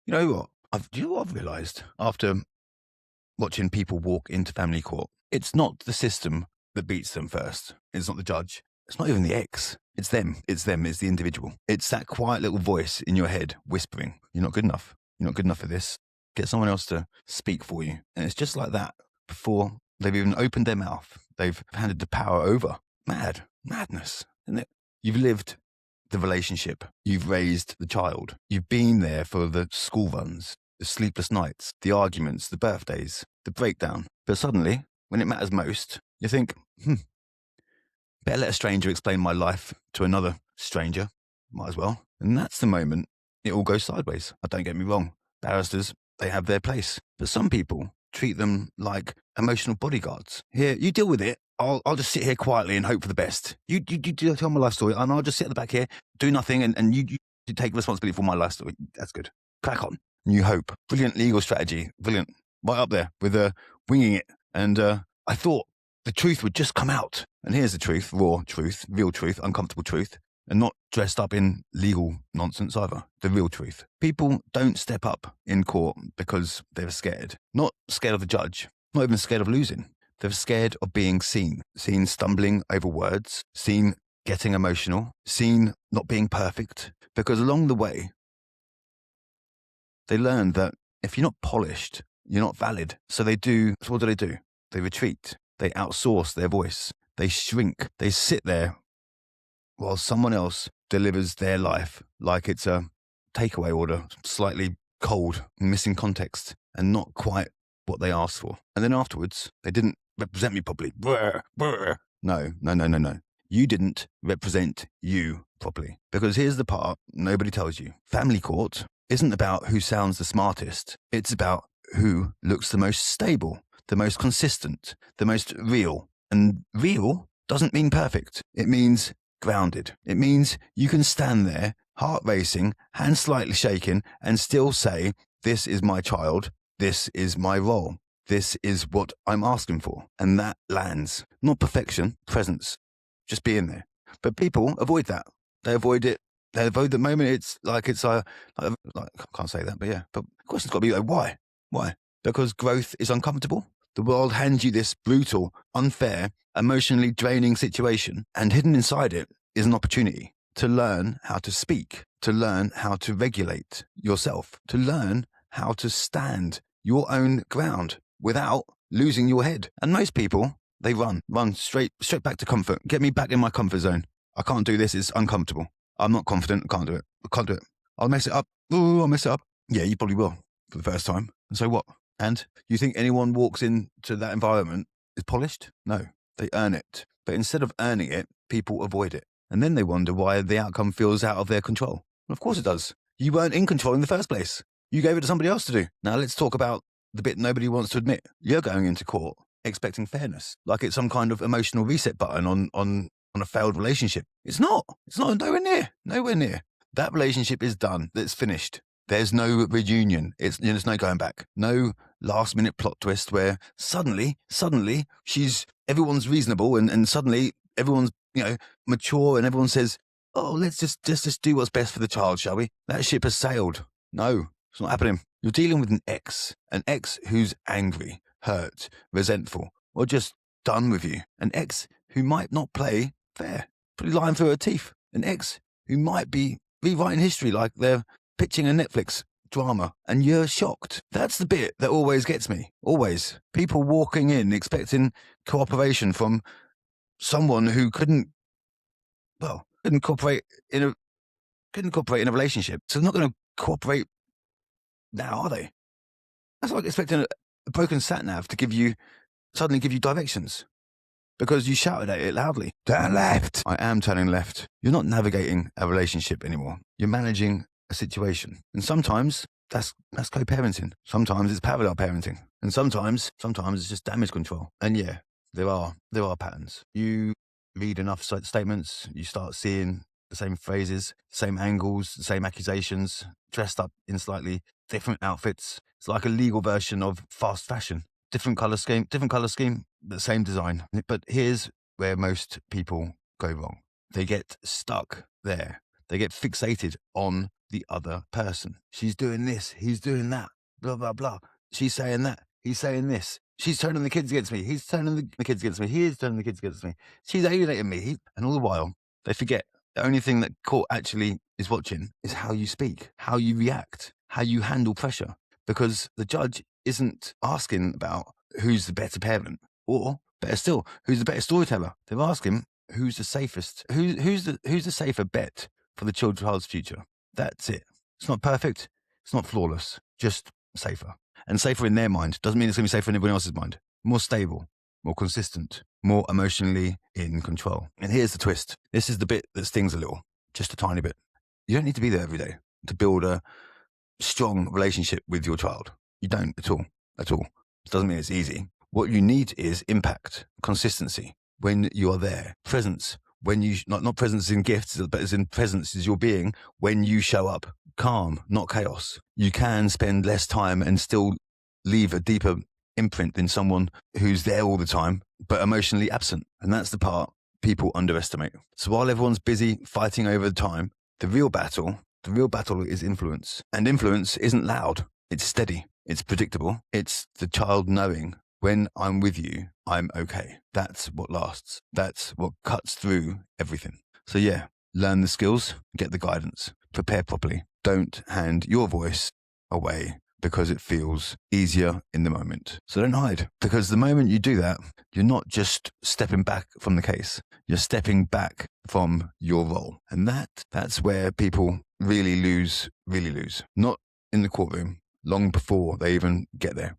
You know what? Do you know what I've realised after watching people walk into family court? It's not the system that beats them first. It's not the judge. It's not even the ex. It's them. It's them. It's the individual. It's that quiet little voice in your head whispering, "You're not good enough. You're not good enough for this. Get someone else to speak for you." And it's just like that before they've even opened their mouth. They've handed the power over. Madness, isn't it? You've lived the relationship. You've raised the child. You've been there for the school runs, the sleepless nights, the arguments, the birthdays, the breakdown. But suddenly, when it matters most, you think, better let a stranger explain my life to another stranger. Might as well. And that's the moment it all goes sideways. Don't get me wrong. Barristers, they have their place. But some people treat them like emotional bodyguards. Here, you deal with it. I'll just sit here quietly and hope for the best. You tell my life story, and I'll just sit at the back here, do nothing, and you take responsibility for my life story. That's good. Crack on. You hope. Brilliant legal strategy. Brilliant. Right up there with winging it. And I thought the truth would just come out. And here's the truth, raw truth, real truth, uncomfortable truth, and not dressed up in legal nonsense either. The real truth. People don't step up in court because they're scared. Not scared of the judge. Not even scared of losing. They're scared of being seen stumbling over words, seen getting emotional, seen not being perfect. Because along the way, they learn that if you're not polished, you're not valid. So what do? They retreat. They outsource their voice. They shrink. They sit there while someone else delivers their life like it's a takeaway order, slightly cold, missing context, and not quite what they asked for. And then afterwards, they didn't represent me properly. Brr, brr. No. You didn't represent you properly. Because here's the part nobody tells you. Family court isn't about who sounds the smartest. It's about who looks the most stable, the most consistent, the most real. And real doesn't mean perfect. It means grounded. It means you can stand there, heart racing, hands slightly shaking, and still say, this is my child. This is my role. This is what I'm asking for. And that lands. Not perfection, presence. Just being there. But people avoid that. They avoid it. They avoid the moment I can't say that, but yeah. But the question's got to be like, why? Why? Because growth is uncomfortable. The world hands you this brutal, unfair, emotionally draining situation, and hidden inside it is an opportunity to learn how to speak, to learn how to regulate yourself, to learn how to stand your own ground without losing your head. And most people, they run straight back to comfort. Get me back in my comfort zone. I can't do this. It's uncomfortable. I'm not confident. I can't do it. I'll mess it up. Ooh, I'll mess it up. Yeah, you probably will for the first time. And so what? And you think anyone walks into that environment is polished? No, they earn it. But instead of earning it, people avoid it. And then they wonder why the outcome feels out of their control. Well, of course it does. You weren't in control in the first place. You gave it to somebody else to do. Now let's talk about the bit nobody wants to admit. You're going into court expecting fairness, like it's some kind of emotional reset button on a failed relationship. It's not. It's not. Nowhere near. That relationship is done. It's finished. There's no reunion. There's no going back. No last minute plot twist where suddenly everyone's reasonable and suddenly everyone's, mature and everyone says, oh, let's just do what's best for the child, shall we? That ship has sailed. No, it's not happening. You're dealing with an ex who's angry, hurt, resentful, or just done with you. An ex who might not play fair, probably lying through her teeth. An ex who might be rewriting history like they're pitching a Netflix drama, and you're shocked. That's the bit that always gets me. Always. People walking in expecting cooperation from someone who couldn't cooperate in a relationship. So they're not going to cooperate now, are they? That's like expecting a broken sat-nav to suddenly give you directions because you shouted at it loudly. Turn left. I am turning left. You're not navigating a relationship anymore. You're managing a situation. And sometimes that's co-parenting. Sometimes it's parallel parenting. And sometimes it's just damage control. And yeah, there are patterns. You read enough statements, you start seeing the same phrases, same angles, the same accusations, dressed up in slightly different outfits. It's like a legal version of fast fashion. Different color scheme, the same design. But here's where most people go wrong. They get stuck there. They get fixated on the other person. She's doing this, he's doing that, blah, blah, blah. She's saying that, he's saying this. She's turning the kids against me, he's turning the kids against me, he is turning the kids against me. She's alienating me. And all the while, they forget the only thing that court actually is watching is how you speak, how you react, how you handle pressure. Because the judge isn't asking about who's the better parent, or better still, who's the better storyteller. They're asking who's the safest, who's the safer bet for the child's future. That's it. It's not perfect. It's not flawless. Just safer. And safer in their mind doesn't mean it's going to be safer in everyone else's mind. More stable, more consistent, more emotionally in control. And here's the twist. This is the bit that stings a little, just a tiny bit. You don't need to be there every day to build a strong relationship with your child. You don't at all. It doesn't mean it's easy. What you need is impact, consistency. When you are there, presence. When you not presence in gifts, but as in presence is your being. When you show up, calm, not chaos. You can spend less time and still leave a deeper imprint than someone who's there all the time, but emotionally absent. And that's the part people underestimate. So while everyone's busy fighting over the time, the real battle is influence. And influence isn't loud. It's steady. It's predictable. It's the child knowing, when I'm with you, I'm okay. That's what lasts. That's what cuts through everything. So yeah, learn the skills, get the guidance, prepare properly. Don't hand your voice away because it feels easier in the moment. So don't hide, because the moment you do that, you're not just stepping back from the case. You're stepping back from your role. And that's where people really lose. Not in the courtroom, long before they even get there.